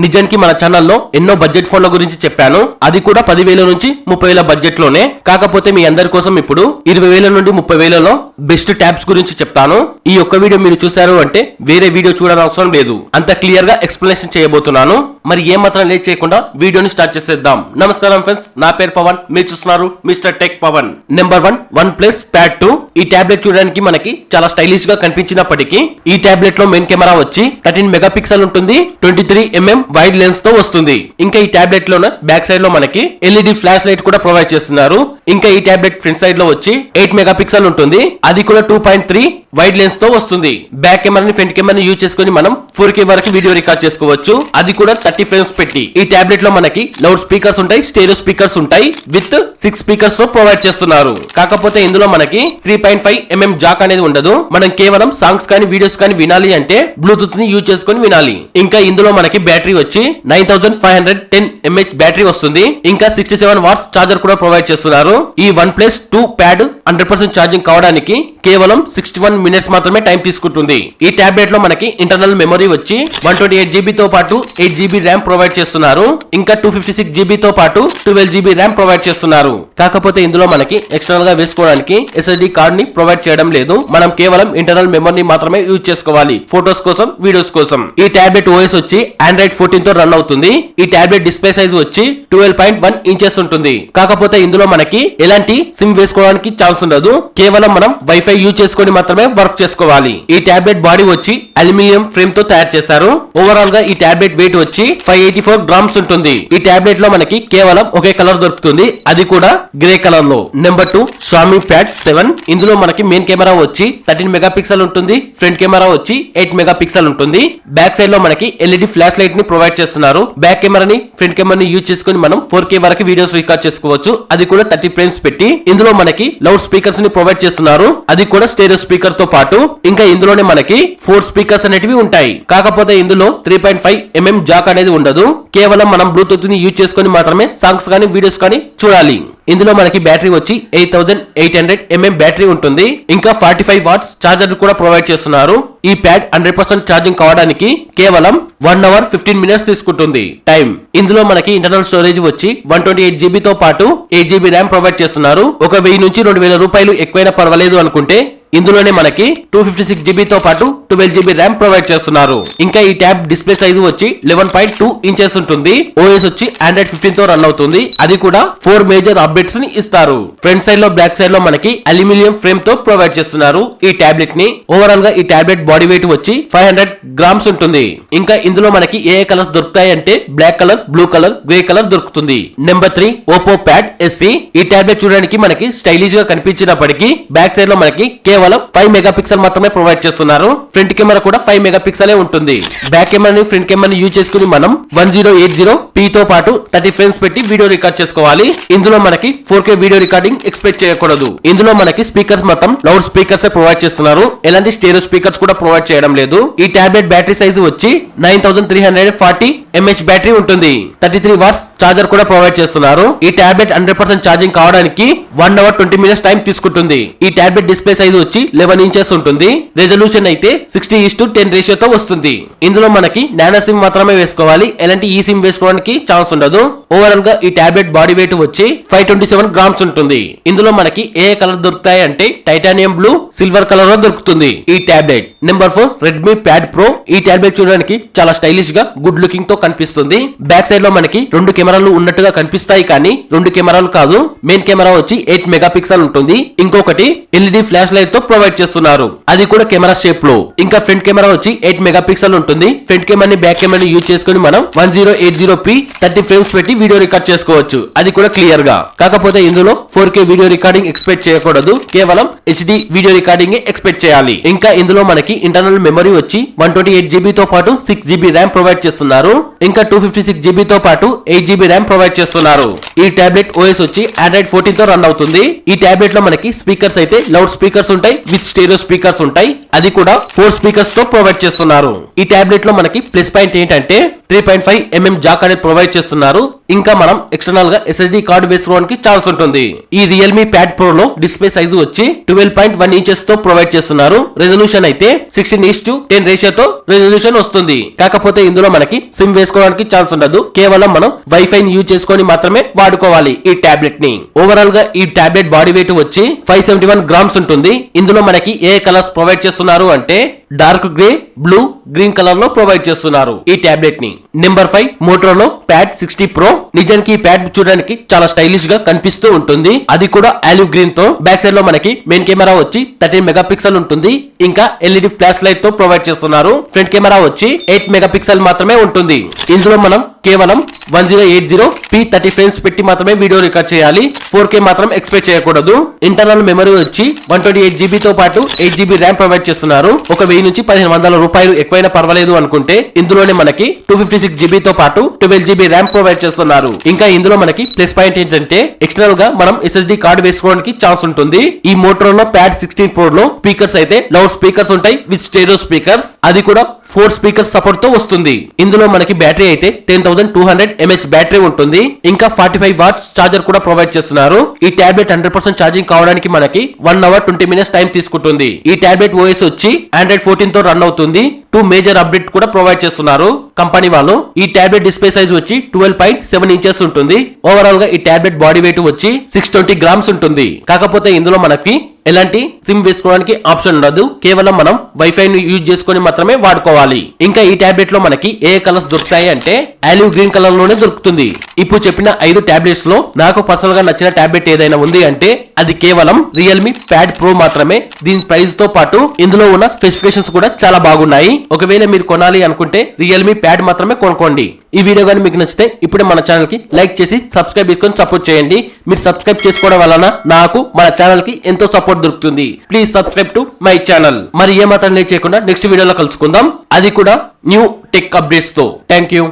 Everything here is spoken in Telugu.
నిజానికి మన ఛానల్లో ఎన్నో బడ్జెట్ ఫోన్ల గురించి చెప్పాను, అది కూడా 10,000 నుంచి 30,000 బడ్జెట్ లోనే. కాకపోతే మీ అందరి కోసం ఇప్పుడు 20,000 నుండి 30,000లో బెస్ట్ ట్యాబ్స్ గురించి చెప్తాను. ఈ ఒక్క వీడియో మీరు చూసారు అంటే వేరే వీడియో చూడడం అవసరం లేదు, అంత క్లియర్ గా ఎక్స్ప్లెనేషన్ చేయబోతున్నాను. మరి ఏ మాత్రం లేట్ చేయకుండా వీడియోని స్టార్ట్ చేసేద్దాం. నమస్కారం ఫ్రెండ్స్, నా పేరు పవన్, మీరు చూస్తున్నారు mister tech Pavan. Number 1 OnePlus Pad 2. ఈ టాబ్లెట్ చూడడానికి మనకి చాలా స్టైలిష్ గా కనిపించినప్పటికీ ఈ టాబ్లెట్ లో మెయిన్ కెమెరా వచ్చి 13 మెగాపిక్సెల్ ఉంటుంది, 23mm వైడ్ లెన్స్ తో వస్తుంది. ఇంకా ఈ టాబ్లెట్ లో బ్యాక్ సైడ్ లో మనకి ఎల్ఈడి ఫ్లాష్ లైట్ కూడా ప్రొవైడ్ చేస్తున్నారు. ఇంకా ఈ టాబ్లెట్ ఫ్రంట్ సైడ్ లో వచ్చి 8 మెగాపిక్సెల్ ఉంటుంది, అది కూడా 2.3 వైడ్ లెన్స్ తో వస్తుంది. బ్యాక్ కెమెరాని ఫ్రంట్ కెమెరాని యూజ్ చేసుకుని మనం 4K వరకు వీడియో రికార్డ్ చేసుకోవచ్చు, అది కూడా 30 ఫ్రేమ్స్ పెట్టి. ఈ టాబ్లెట్ లో మనకి లౌడ్ స్పీకర్స్ ఉంటాయి, స్టెరియో స్పీకర్స్ ఉంటాయి, విత్ 6 స్పీకర్స్ తో ప్రొవైడ్ చేస్తున్నారు. కాకపోతే ఇందులో మనకి 3.5mm జాక్ అనేది ఉండదు. మనం కేవలం సాంగ్స్ కానీ వీడియోస్ కానీ వినాలి అంటే బ్లూటూత్ ని యూజ్ చేసుకుని వినాలి. ఇంకా ఇందులో మనకి బ్యాటరీ వచ్చి 9510 mAh బ్యాటరీ వస్తుంది. ఇంకా 67 వాట్స్ చార్జర్ కూడా ప్రొవైడ్ చేస్తున్నారు. ఈ OnePlus 2 Pad 100% ఛార్జింగ్ కావడానికి కేవలం 61 మినిట్స్ మాత్రమే టైం తీసుకుంటుంది. ఈ టాబ్లెట్ లో మనకి ఇంటర్నల్ మెమరీ వచ్చి 128GB తో పాటు 8GB ర్యామ్ ప్రొవైడ్ చేస్తున్నారు. ఇంకా 256GB తో పాటు 12GB ర్యామ్ ప్రొవైడ్ చేస్తున్నారు. కాకపోతే ఇందులో మనకి ఎక్స్టర్నల్ గా వేసుకోవడానికి SSD కార్డ్ ని ప్రొవైడ్ చేయడం లేదు. మనం కేవలం ఇంటర్నల్ మెమరీ మాత్రమే యూజ్ చేసుకోవాలి, ఫోటోస్ కోసం, వీడియోస్ కోసం. ఈ టాబ్లెట్ OS వచ్చి Android 14 తో రన్ అవుతుంది. ఈ టాబ్లెట్ డిస్ప్లే సైజ్ వచ్చి 12.1 ఇంచెస్ ఉంటుంది. కాకపోతే ఇందులో మనకి ఎలాంటి సిమ్ వేసుకోవడానికి ఛాన్స్ ఉండదు, కేవలం మనం వైఫై యూజ్ చేసుకొని మాత్రమే వర్క్ చేసుకోవాలి. ఈ టాబ్లెట్ బాడీ వచ్చి అల్యూమినియం ఫ్రేమ్ తో తయారు చేశారు. ఓవరాల్ గా ఈ టాబ్లెట్ వెయిట్ వచ్చి 584 గ్రామ్స్ ఉంటుంది. ఈ టాబ్లెట్ లో మనకి కేవలం ఒకే కలర్ దొరుకుతుంది, అది కూడా గ్రే కలర్ లో. Number 2 Xiaomi Pad 7. ఇందులో మనకి మెయిన్ కెమెరా వచ్చి 13 మెగాపిక్సెల్ ఉంటుంది, ఫ్రంట్ కెమెరా వచ్చి 8 మెగాపిక్సెల్ ఉంటుంది. బ్యాక్ సైడ్ లో మనకి ఎల్ఈడి ఫ్లాష్ లైట్ ని ప్రొవైడ్ చేస్తున్నారు. బ్యాక్ కెమెరాని ఫ్రంట్ కెమెరాని యూజ్ చేసుకుని మనం 4K వరకు వీడియోస్ రికార్డ్ చేసుకోవచ్చు, అది కూడా 30 ఫ్రేమ్స్ పెట్టి. ఇందులో మనకి లౌడ్ స్పీకర్స్ ని ప్రొవైడ్ చేస్తున్నారు, అది కూడా స్టెరియో స్పీకర్ తో పాటు. ఇంకా ఇందులోనే మనకి 4 స్పీకర్స్ అనేటివి ఉంటాయి. కాకపోతే ఇందులో 3.5mm జాక్ అనేది ఉండదు, కేవలం మనం బ్లూటూత్ ని యూజ్ చేసుకుని మాత్రమే సాంగ్స్ కానీ వీడియోస్ కానీ చూడాలి. ఇందులో మనకి బ్యాటరీ వచ్చి 8800mAh బ్యాటరీ ఉంటుంది. ఇంకా 45 వాట్స్ చార్జర్ కూడా ప్రొవైడ్ చేస్తున్నారు. ఈ ప్యాడ్ 100% ఛార్జింగ్ కావడానికి కేవలం 1 అవర్ 15 మినిట్స్ తీసుకుంటుంది టైం. ఇందులో మనకి ఇంటర్నల్ స్టోరేజ్ వచ్చి 128GB తో పాటు 8GB ర్యామ్ ప్రొవైడ్ చేస్తున్నారు. ఒక 1000 నుంచి 2000 రూపాయలు ఎక్కువైనా పర్వాలేదు అనుకుంటే ఇందులోనే మనకి 256GB తో పాటు 12GB ర్యామ్ ప్రొవైడ్ చేస్తున్నారు. ఇంకా ఈ ట్యాబ్ డిస్ప్లే సైజు వచ్చి 11.2 ఇంచెస్ ఉంటుంది. OS వచ్చి Android 15 తో రన్ అవుతుంది, అది కూడా 4 మేజర్ అప్డేట్స్ ని ఇస్తారు. ఫ్రంట్ సైడ్ లో బ్యాక్ సైడ్ లో మనకి అల్యూమినియం ఫ్రేమ్ తో ప్రొవైడ్ చేస్తున్నారు ఈ టాబ్లెట్ ని. ఓవరాల్ గా ఈ టాబ్లెట్ బాడీ వెయిట్ వచ్చి 500 గ్రామ్స్ ఉంటుంది. ఇంకా ఇందులో మనకి ఏ కలర్స్ దొరుకుతాయి అంటే black colour, blue colour, grey colour దొరుకుతుంది. Number 3 Oppo Pad SE. ఈ టాబ్లెట్ చూడడానికి మనకి స్టైలిష్ గా కనిపించినప్పటికీ బ్యాక్ సైడ్ లో మనకి కేవలం 5 మెగాపిక్సెల్ మాత్రమే ప్రొవైడ్ చేస్తున్నారు. ఫ్రంట్ కెమెరా కూడా 5 మెగాపిక్సెలే ఉంటుంది. బ్యాక్ కెమెరాని ఫ్రంట్ కెమెరాని యూజ్ చేసుకుని మనం 1080p తో పాటు 30 ఫ్రేమ్స్ పెట్టి వీడియో రికార్డ్ చేసుకోవాలి. ఇందులో మనకి 4K వీడియో రికార్డింగ్ ఎక్స్పెక్ట్ చేయకూడదు. ఇందులో మనకి స్పీకర్స్ మొత్తం లౌడ్ స్పీకర్స్ ప్రొవైడ్ చేస్తున్నారు, ఎలాంటి స్టెరియో స్పీకర్స్ కూడా ప్రొవైడ్ చేయడం లేదు. ఈ టాబ్లెట్ బ్యాటరీ సైజు వచ్చి 9340mAh బ్యాటరీ ఉంటుంది. 33 వాట్స్ చార్జర్ కూడా ప్రొవైడ్ చేస్తున్నారు. ఈ టాబ్లెట్ 100% ఛార్జింగ్ కావడానికి 1 అవర్ 20 మినిట్స్ టైం తీసుకుంటుంది. ఈ టాబ్లెట్ డిస్ప్లే సైజు వచ్చి 11 ఇంచెస్ ఉంటుంది. రెజల్యూషన్ అయితే 60:10 రేషియోతో వస్తుంది. ఇందులో మనకి నానో సిమ్ మాత్రమే వేసుకోవాలి, ఎలాంటి ఈ సిమ్ వేసుకోవడానికి ఛాన్స్ ఉండదు. ఓవరాల్ గా ఈ టాబ్లెట్ బాడీ వెయిట్ వచ్చి 527 గ్రామ్స్ ఉంటుంది. ఇందులో మనకి ఏ కలర్ దొరుకుతాయి అంటే టైటానియం బ్లూ, సిల్వర్ కలర్ లో దొరుకుతుంది ఈ tablet. Number 4 Redmi Pad Pro. ఈ టాబ్లెట్ చూడడానికి చాలా స్టైలిష్ గా గుడ్ లుకింగ్ తో కనిపిస్తుంది. బ్యాక్ సైడ్ లో మనకి 2 కెమెరాలు ఉన్నట్టుగా కనిపిస్తాయి, కానీ 2 కెమెరాలు కాదు. మెయిన్ కెమెరా వచ్చి 8 మెగాపిక్సెల్ ఉంటుంది. ఇంకొకటి ఎల్ఈడి ఫ్లాష్ లైట్ తో ప్రొవైడ్ చేస్తున్నారు, అది కూడా కెమెరా షేప్ లో. ఇంకా ఫ్రంట్ కెమెరా వచ్చి 8 మెగాపిక్సెల్ ఉంటుంది. ఫ్రంట్ కెమెరాని బ్యాక్ కెమెరాని యూజ్ చేసుకుని మనం 1080p 30 ఫ్రేమ్స్ పెట్టి వీడియో రికార్డ్ చేసుకోవచ్చు, అది కూడా క్లియర్ గా. కాకపోతే ఇందులో 4K వీడియో రికార్డింగ్ ఎక్స్పెక్ట్ చేయకూడదు, కేవలం HD వీడియో రికార్డింగ్ ఎక్స్పెక్ట్ చేయాలి. ఇంకా ఇందులో మనకి ఇంటర్నల్ మెమరీ వచ్చి 128GB తో పాటు 6GB ర్యామ్ ప్రొవైడ్ చేస్తున్నారు. ఇంకా 256GB తో పాటు 8GB ర్యామ్ ప్రొవైడ్ చేస్తున్నారు. ఈ ఈ టాబ్లెట్ ఓఎస్ వచ్చి Android 14 తో రన్ అవుతుంది. ఈ టాబ్లెట్ లో మనకి స్పీకర్స్ అయితే లౌడ్ స్పీకర్స్ ఉంటాయి, విత్ స్టీరియో స్పీకర్స్ ఉంటాయి. అది కూడా 4 స్పీకర్స్ తో ప్రొవైడ్ చేస్తున్నారు. ఈ టాబ్లెట్ లో మనకి ప్లస్ పాయింట్ ఏంటంటే 3.5 mm జాక్ అనేది ప్రొవైడ్ చేస్తున్నారు. ఇంకా మనం ఎక్స్టర్నల్ గా SSD కార్డు వేసుకోవడానికి ఛాన్స్ ఉంటుంది. ఈ రియల్మీ ప్యాడ్ ప్రో లో డిస్ప్లే సైజు వచ్చి 12.1 ఇంచెస్ తో ప్రొవైడ్ చేస్తున్నారు. రెజల్యూషన్ అయితే 16:10 రేషియోతో రెజల్యూషన్ వస్తుంది. కాకపోతే ఇందులో మనకి సిమ్ వేసుకోవడానికి ఛాన్స్ ఉండదు. కేవలం మనం వైఫై యూజ్ చేసుకొని మాత్రమే వాడుకోవాలి ఈ టాబ్లెట్ ని. ఓవరాల్ గా ఈ టాబ్లెట్ బాడీ వెయిట్ వచ్చి 571 గ్రామ్స్ ఉంటుంది. ఇందులో మనకి ఏ కలర్స్ ప్రొవైడ్ చేస్తున్నారు అంటే dark grey, blue, green colour లో ప్రొవైడ్ చేస్తున్నారు ఈ టాబ్లెట్ ని. Number 5 Motorola pad 60 pro. నిజానికి ఈ ప్యాడ్ చూడడానికి చాలా స్టైలిష్ గా కనిపిస్తూ ఉంటుంది. అది కూడా ఆలివ్ గ్రీన్ తో. బ్యాక్ సైడ్ లో మనకి మెయిన్ కెమెరా వచ్చి 13 మెగాపిక్సెల్ ఉంటుంది. ఇంకా LED ఫ్లాష్ లైట్ తో ప్రొవైడ్ చేస్తున్నారు. ఫ్రంట్ కెమెరా వచ్చి 8 మెగాపిక్సెల్ మాత్రమే ఉంటుంది. ఇందులో మనం కేవలం 1080p 30 ఫ్రేమ్స్ పెట్టి మాత్రమే వీడియో రికార్డ్ చేయాలి. 4K మాత్రం ఎక్స్పెక్ట్ చేయకూడదు. ఇంటర్నల్ మెమరీ వచ్చి 128GB తో పాటు 8GB ర్యామ్ ప్రొవైడ్ చేస్తున్నారు. ఒక 1000 నుంచి 1500 రూపాయలు ఎక్కువైనా పర్వాలేదు అనుకుంటే ఇందులోనే మనకి 256GB తో పాటు 12GB ర్యామ్ ప్రొవైడ్ చేస్తున్నారు. ఇంకా ఇందులో మనకి ప్లస్ పాయింట్ ఏంటంటే ఎక్స్టర్నల్ గా మనం SSD కార్డు వేసుకోవడానికి ఛాన్స్ ఉంటుంది. ఈ మోటరోలా ప్యాడ్ 16 ప్రో లో స్పీకర్స్ అయితే లౌడ్ స్పీకర్స్ ఉంటాయి, విత్ స్టెరియో స్పీకర్స్. అది కూడా 4 స్పీకర్స్ సపోర్ట్ తో వస్తుంది. ఇందులో మనకి బ్యాటరీ అయితే 10,200 mAh బ్యాటరీ ఉంటుంది. ఇంకా 45 వాట్స్ చార్జర్ కూడా ప్రొవైడ్ చేస్తున్నారు. ఈ టాబ్లెట్ 100% ఛార్జింగ్ కావడానికి మనకి 1 hour 20 minutes టైం తీసుకుంటుంది. ఈ టాబ్లెట్ ఓఎస్ వచ్చి Android 14 తో రన్ అవుతుంది. 2 మేజర్ అప్డేట్ కూడా ప్రొవైడ్ చేస్తున్నారు కంపెనీ వాళ్ళు. ఈ టాబ్లెట్ డిస్ప్లే సైజ్ వచ్చి 12.7 ఇంచెస్ ఉంటుంది. ఓవరాల్ గా ఈ టాబ్లెట్ బాడీ వెయిట్ వచ్చి 620 గ్రామ్స్ ఉంటుంది. కాకపోతే ఇందులో మనకి ఎలాంటి సిమ్ వేసుకోవడానికి ఆప్షన్ ఉండదు. కేవలం మనం వైఫై ని యూజ్ చేసుకొని మాత్రమే వాడుకోవాలి. ఇంకా ఈ టాబ్లెట్ లో మనకి ఏ కలర్స్ దొరుకుతాయి అంటే ఆలివ్ గ్రీన్ కలర్ లోనే దొరుకుతుంది. ఇప్పుడు చెప్పిన 5 టాబ్లెట్స్ లో నాకు పర్సనల్ గా నచ్చిన టాబ్లెట్ ఏదైనా ఉంది అంటే అది కేవలం రియల్మీ ప్యాడ్ ప్రో మాత్రమే. దీని ప్రైస్ తో పాటు ఇందులో ఉన్న స్పెసిఫికేషన్స్ కూడా చాలా బాగున్నాయి. ఒకవేళ మీరు కొనాలి అనుకుంటే రియల్మీ ప్యాడ్ మాత్రమే కొనుక్కోండి. ఈ వీడియో కానీ మీకు నచ్చితే ఇప్పుడే మన ఛానల్ కి లైక్ చేసి సబ్స్క్రైబ్ చేసుకొని సపోర్ట్ చేయండి. మీరు సబ్స్క్రైబ్ చేసుకోవడం వలన నాకు మన ఛానల్ కి ఎంతో సపోర్ట్ దొరుకుతుంది. Please subscribe to my channel. మరి ఏ మాత్రం లేట్ చేయకుండా నెక్స్ట్ వీడియోలో కలుసుకుందాం. అది కూడా న్యూ టెక్ అప్డేట్స్ తో. Thank you.